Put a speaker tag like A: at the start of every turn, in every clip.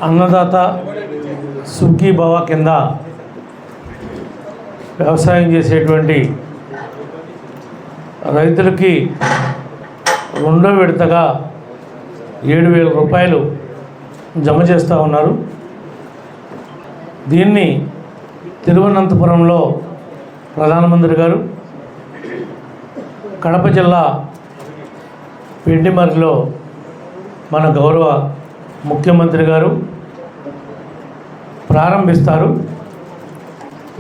A: అన్నదాత సుఖీభవ కింద వ్యవసాయం చేసేటువంటి రైతులకి రెండో విడతగా 7,000 రూపాయలు జమ చేస్తూ ఉన్నారు. దీన్ని తిరువనంతపురంలో ప్రధానమంత్రి గారు, కడప జిల్లా పెండిమర్రిలో మన గౌరవ ముఖ్యమంత్రి గారు ప్రారంభిస్తారు.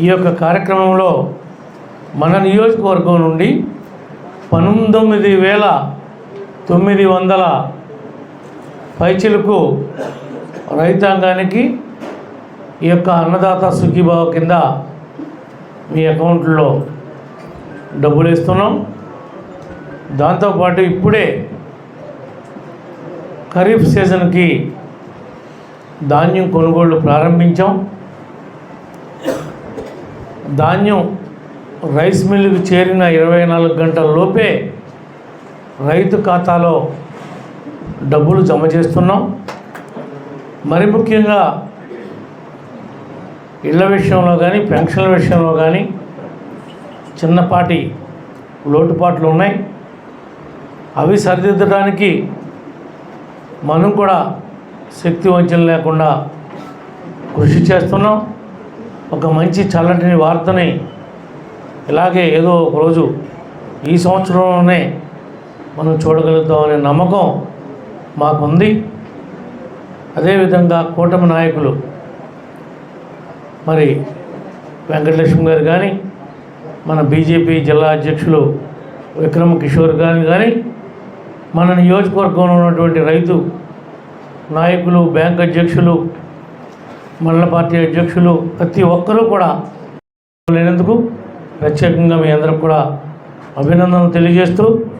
A: ఈ యొక్క కార్యక్రమంలో మన నియోజకవర్గం నుండి 19,900 పైచిలకు రైతాంగానికి ఈ యొక్క అన్నదాత సుఖీభావ కింద మీ అకౌంట్లో డబ్బులు ఇస్తున్నాం. దాంతోపాటు ఇప్పుడే ఖరీఫ్ సీజన్కి ధాన్యం కొనుగోళ్లు ప్రారంభించాం. ధాన్యం రైస్ మిల్లుకు చేరిన 24 గంటల లోపే రైతు ఖాతాలో డబ్బులు జమ చేస్తున్నాం. మరి ముఖ్యంగా ఇళ్ల విషయంలో కానీ పెన్షన్ల విషయంలో కానీ చిన్నపాటి లోటుపాట్లు ఉన్నాయి. అవి సరిదిద్దడానికి మనం కూడా శక్తి వంచన లేకుండా కృషి చేస్తున్నాం. ఒక మంచి చల్లటి వార్తని ఇలాగే ఏదో ఒకరోజు ఈ సంవత్సరంలోనే మనం చూడగలుగుతామనే నమ్మకం మాకుంది. అదేవిధంగా కూటమి నాయకులు మరి వెంకటలక్ష్మి గారు కానీ, మన బీజేపీ జిల్లా అధ్యక్షులు విక్రమ్ కిషోర్ గారు కానీ, మన నియోజకవర్గంలో ఉన్నటువంటి రైతు నాయకులు, బ్యాంక్ అధ్యక్షులు, మండల పార్టీ అధ్యక్షులు ప్రతి ఒక్కరూ కూడా లేనందుకు ప్రత్యేకంగా మీ అందరికి కూడా అభినందనలు తెలియజేస్తూ